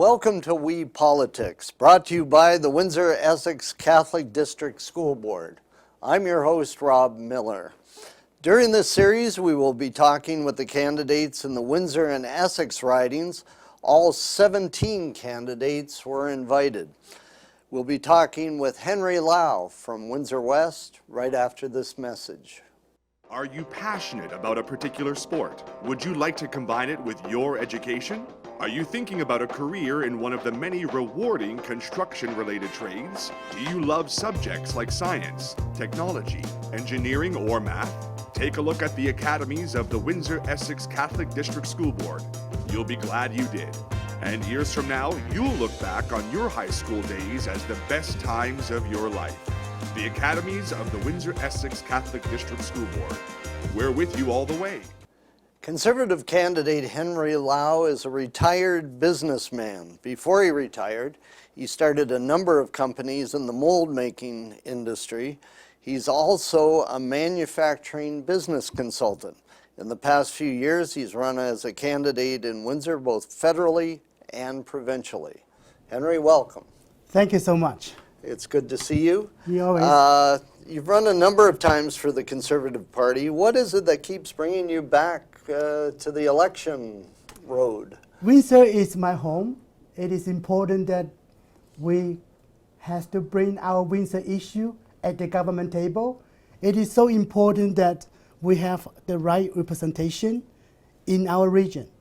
Welcome to We Politics, brought to you by the Windsor-Essex Catholic District School Board. I'm your host, Rob Miller. During this series, we will be talking with the candidates in the Windsor and Essex ridings. All 17 candidates were invited. We'll be talking with Henry Lau from Windsor West right after this message. Are you passionate about a particular sport? Would you like to combine it with your education? Are you thinking about a career in one of the many rewarding construction-related trades? Do you love subjects like science, technology, engineering, or math? Take a look at the academies of the Windsor-Essex Catholic District School Board. You'll be glad you did. And years from now, you'll look back on your high school days as the best times of your life. The academies of the Windsor-Essex Catholic District School Board. We're with you all the way. Conservative candidate Henry Lau is a retired businessman. Before he retired, he started a number of companies in the mold making industry. He's also a manufacturing business consultant. In the past few years, he's run as a candidate in Windsor, both federally and provincially. Henry, welcome. Thank you so much. It's good to see you. You always. You've run a number of times for the Conservative Party. What is it that keeps bringing you back to the election road? Windsor is my home. It is important that we have to bring our Windsor issue at the government table. It is so important that we have the right representation in our region.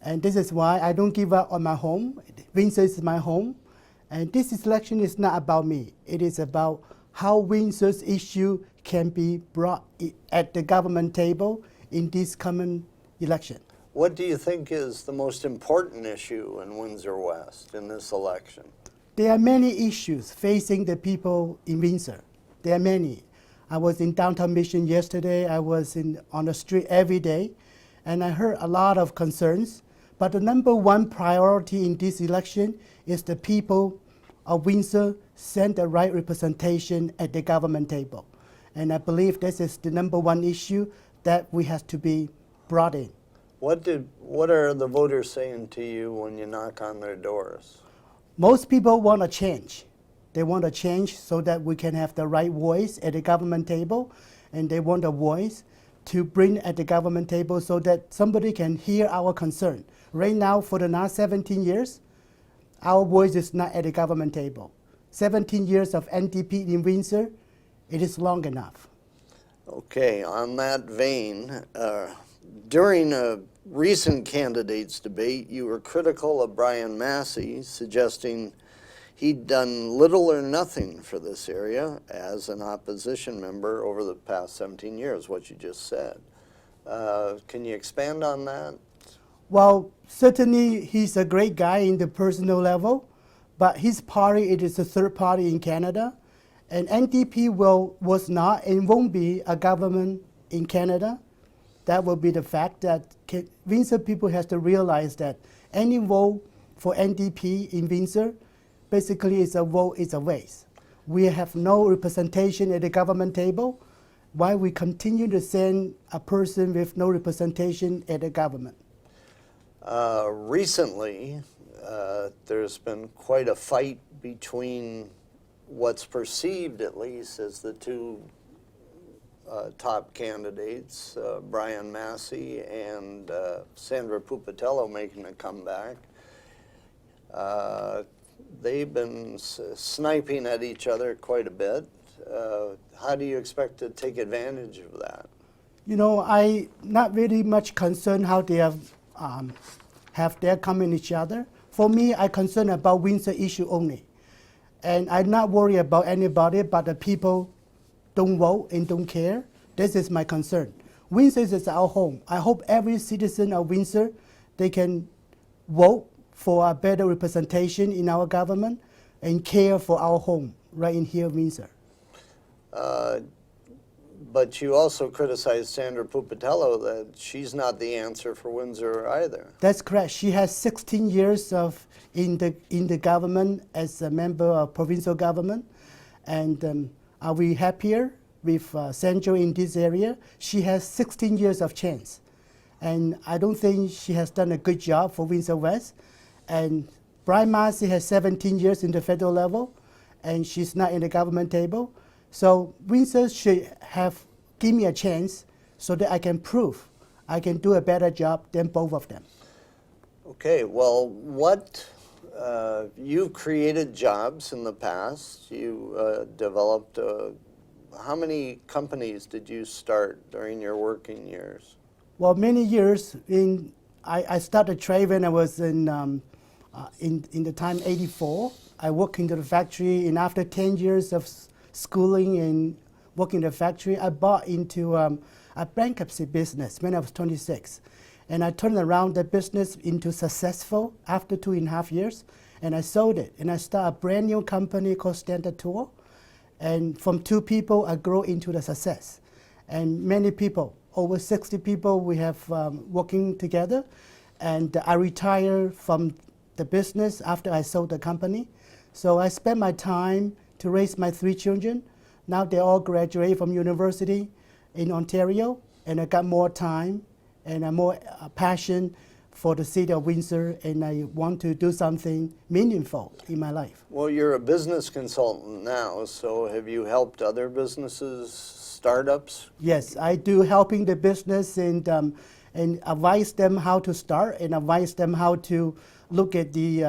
And this is why I don't give up on my home. Windsor is my home. And this election is not about me. It is about how Windsor's issue can be brought at the government table in this coming election. What do you think is the most important issue in Windsor West in this election? There are many issues facing the people in Windsor. There are many. I was in downtown Mission yesterday. I was on the street every day, and I heard a lot of concerns. But the number one priority in this election is the people of Windsor send the right representation at the government table. And I believe this is the number one issue that we have to be brought in. What are the voters saying to you when you knock on their doors? Most people want a change. They want a change so that we can have the right voice at the government table, and they want a voice to bring at the government table so that somebody can hear our concern. Right now, for the last 17 years, our voice is not at the government table. 17 years of NDP in Windsor, it is long enough. Okay, on that vein, during a recent candidates debate, you were critical of Brian Massey, suggesting he'd done little or nothing for this area as an opposition member over the past 17 years, what you just said. Can you expand on that? Well, certainly he's a great guy in the personal level, but his party, it is a third party in Canada, and NDP was not and won't be a government in Canada. That will be the fact that Windsor people has to realize that any vote for NDP in Windsor basically is a vote, is a waste. We have no representation at the government table. Why we continue to send a person with no representation at the government? Recently, there's been quite a fight between what's perceived, at least, as the two top candidates, Brian Massey and Sandra Pupatello making a comeback. They've been sniping at each other quite a bit. How do you expect to take advantage of that? You know, I'm not really much concerned how they have their come in each other. For me, I'm concerned about Windsor issue only. And I'm not worried about anybody, but the people don't vote and don't care. This is my concern. Windsor is our home. I hope every citizen of Windsor, they can vote for a better representation in our government and care for our home right in here in Windsor. But you also criticized Sandra Pupatello that she's not the answer for Windsor either. That's correct. She has 16 years in the government as a member of provincial government. And are we happier with Sandra in this area? She has 16 years of chance. And I don't think she has done a good job for Windsor West. And Brian Massey has 17 years in the federal level, and she's not in the government table. So Windsor should give me a chance so that I can prove I can do a better job than both of them. Okay, well, you've created jobs in the past. You developed, how many companies did you start during your working years? Well, many years. I started trade when I was in the time 84. I worked in the factory, and after 10 years of schooling and working in the factory, I bought into a bankruptcy business when I was 26. And I turned around the business into successful after 2.5 years, and I sold it. And I started a brand new company called Standard Tool. And from 2 people, I grew into the success. And many people, over 60 people, we have working together. And I retired from the business after I sold the company. So I spent my time to raise my 3 children. Now they all graduate from university in Ontario, and I got more time and a more passion for the city of Windsor, and I want to do something meaningful in my life. Well, you're a business consultant now, so have you helped other businesses, startups? Yes, I do helping the business and advise them how to start and advise them how to look at the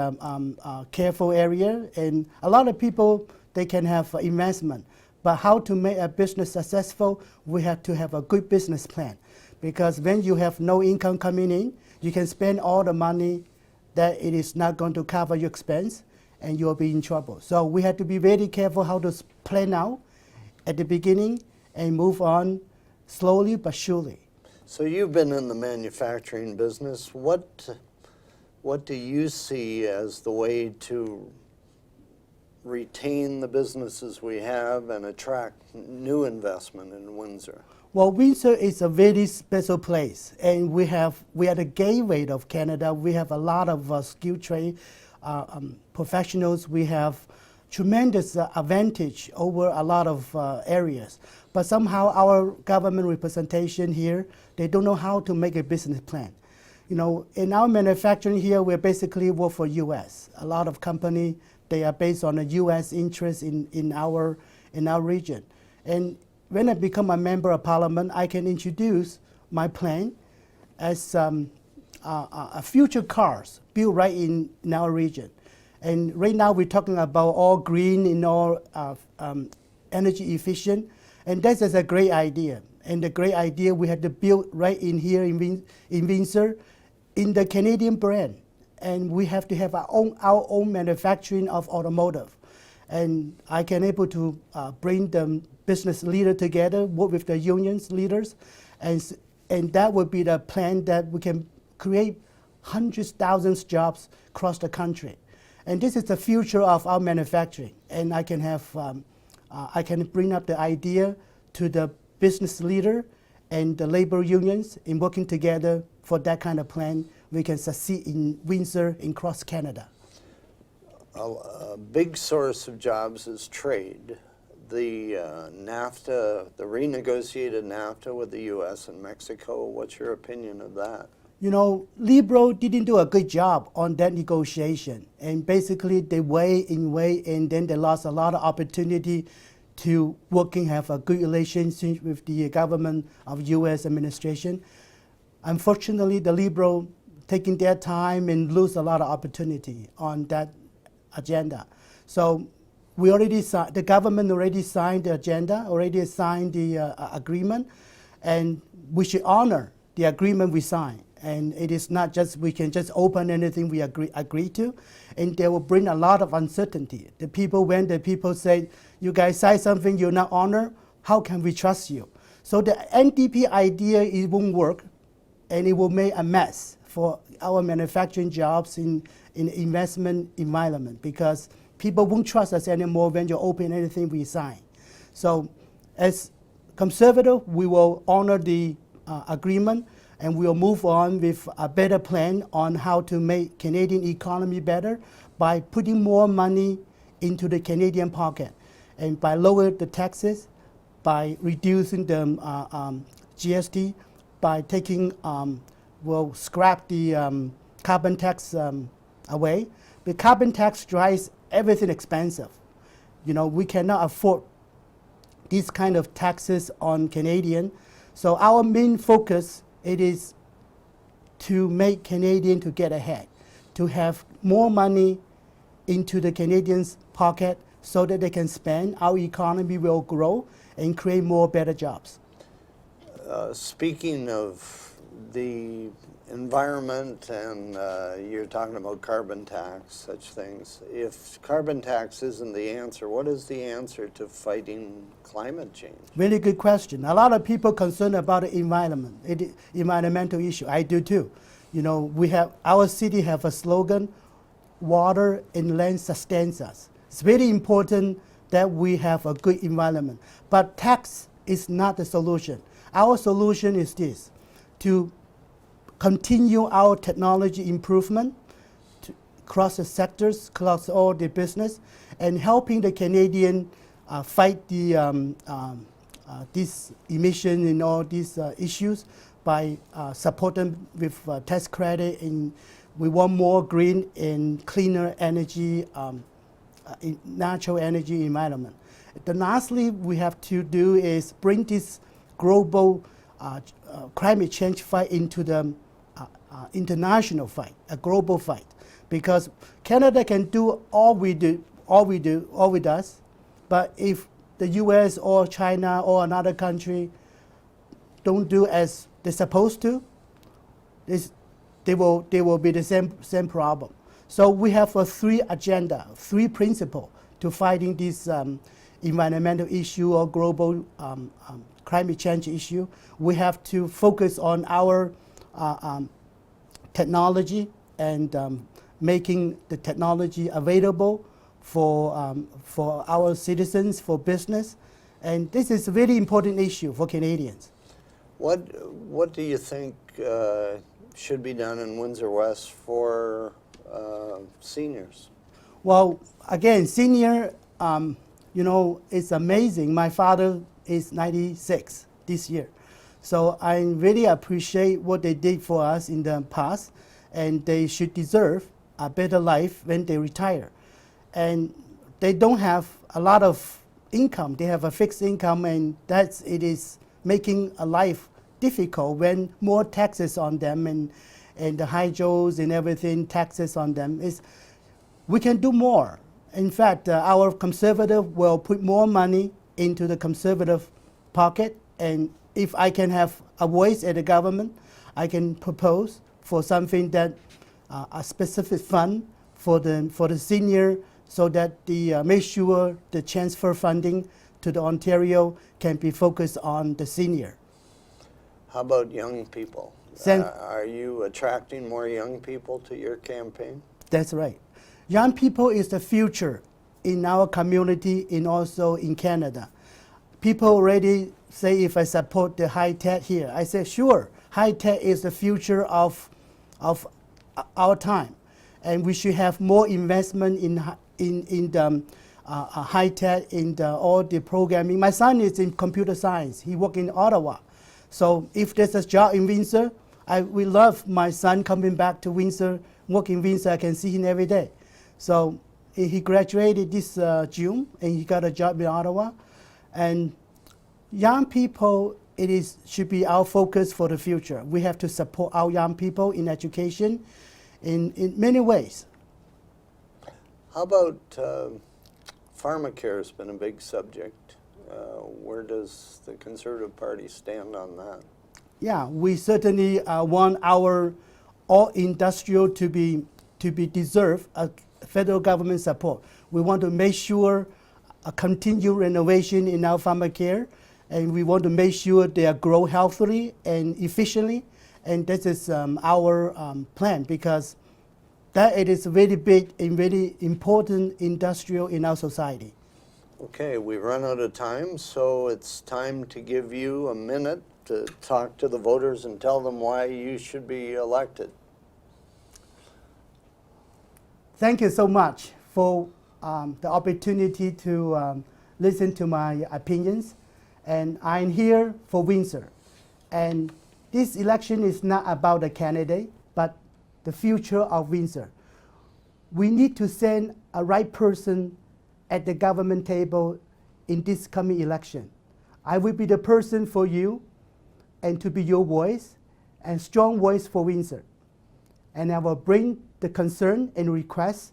careful area. And a lot of people, they can have investment, but how to make a business successful, we have to have a good business plan. Because when you have no income coming in, you can spend all the money that it is not going to cover your expense, and you'll be in trouble. So we have to be very careful how to plan out at the beginning and move on slowly but surely. So you've been in the manufacturing business. What do you see as the way to retain the businesses we have and attract new investment in Windsor? Well, Windsor is a very special place, and we are the gateway of Canada. We have a lot of skilled trade professionals. We have tremendous advantage over a lot of areas. But somehow our government representation here, they don't know how to make a business plan. You know, in our manufacturing here, we basically work for U.S. A lot of company, they are based on a U.S. interest in our region. And when I become a member of parliament, I can introduce my plan as a future cars built right in our region. And right now we're talking about all green and all energy efficient. And that is a great idea. And the great idea we had to build right in here in Windsor in the Canadian brand. And we have to have our own manufacturing of automotive. And I can able to bring the business leader together, work with the unions leaders, and that would be the plan that we can create hundreds, thousands of jobs across the country. And this is the future of our manufacturing. And I can have, I can bring up the idea to the business leader and the labor unions in working together for that kind of plan. We can succeed in Windsor and across Canada. A big source of jobs is trade. The NAFTA, the renegotiated NAFTA with the U.S. and Mexico, what's your opinion of that? You know, Liberal didn't do a good job on that negotiation. And basically they wait, and then they lost a lot of opportunity to have a good relationship with the government of U.S. administration. Unfortunately, the Liberal taking their time and lose a lot of opportunity on that agenda. So we already the government already signed the agenda, already signed the agreement, and we should honor the agreement we signed. And it is not just we can just open anything we agree to, and they will bring a lot of uncertainty. When the people say, you guys say something you're not honor, how can we trust you? So the NDP idea, it won't work, and it will make a mess for our manufacturing jobs in investment environment, because people won't trust us anymore when you open anything we sign. So as conservative, we will honor the agreement, and we'll move on with a better plan on how to make Canadian economy better by putting more money into the Canadian pocket, and by lowering the taxes, by reducing the GST, by taking, we'll scrap the carbon tax away, The carbon tax drives everything expensive. You know, we cannot afford these kind of taxes on Canadian. So our main focus, it is to make Canadian to get ahead, to have more money into the Canadians' pocket so that they can spend, our economy will grow and create more better jobs. Speaking of the environment and you're talking about carbon tax, such things, if carbon tax isn't the answer, what is the answer to fighting climate change? Really good question. A lot of people concerned about the environment, environmental issue. I do too. You know, our city have a slogan, water and land sustains us. It's very important that we have a good environment. But tax is not the solution. Our solution is this, to continue our technology improvement across the sectors, across all the business, and helping the Canadian fight the this emission and all these issues by supporting with tax credit. And we want more green and cleaner energy, natural energy environment. Then lastly, we have to do is bring this global climate change fight into the international fight, a global fight, because Canada can do all we does, but if the U.S. or China or another country don't do as they're supposed to, they will be the same problem. So we have a three principle to fighting this environmental issue or global climate change issue. We have to focus on our technology and making the technology available for our citizens, for business. And this is a very important issue for Canadians. What do you think should be done in Windsor West for seniors? Well, again, senior, you know, it's amazing. My father is 96 this year. So I really appreciate what they did for us in the past, and they should deserve a better life when they retire. And they don't have a lot of income. They have a fixed income, and it is making a life difficult when more taxes on them and the hydros and everything, taxes on them. We can do more. In fact, our conservative will put more money into the conservative pocket, and if I can have a voice at the government, I can propose for something that a specific fund for the senior, so that make sure the transfer funding to the Ontario can be focused on the senior. How about young people? Are you attracting more young people to your campaign? That's right. Young people is the future in our community and also in Canada. People already say if I support the high tech here. I say sure, high tech is the future of our time, and we should have more investment in the high tech, in all the programming. My son is in computer science. He works in Ottawa. So if there's a job in Windsor, we love my son coming back to Windsor, work in Windsor. I can see him every day. So he graduated this June, and he got a job in Ottawa. And young people, should be our focus for the future. We have to support our young people in education in many ways. How about pharmacare has been a big subject. Where does the Conservative Party stand on that? Yeah, we certainly want our all industrial to be deserve federal government support. We want to make sure a continued renovation in our pharmacare, and we want to make sure they grow healthily and efficiently. And this is our plan, because it is very big and very important industrial in our society. Okay, we've run out of time, so it's time to give you a minute to talk to the voters and tell them why you should be elected. Thank you so much for the opportunity to listen to my opinions. And I'm here for Windsor. And this election is not about the candidate, but the future of Windsor. we need to send a right person at the government table in this coming election. I will be the person for you and to be your voice and strong voice for Windsor. And I will bring the concern and requests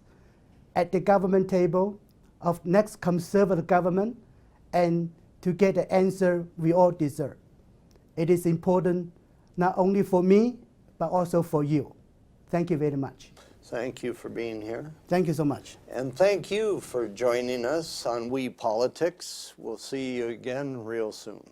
at the government table of next conservative government and to get the answer we all deserve. It is important not only for me, but also for you. Thank you very much. Thank you for being here. Thank you so much. And thank you for joining us on We Politics. We'll see you again real soon.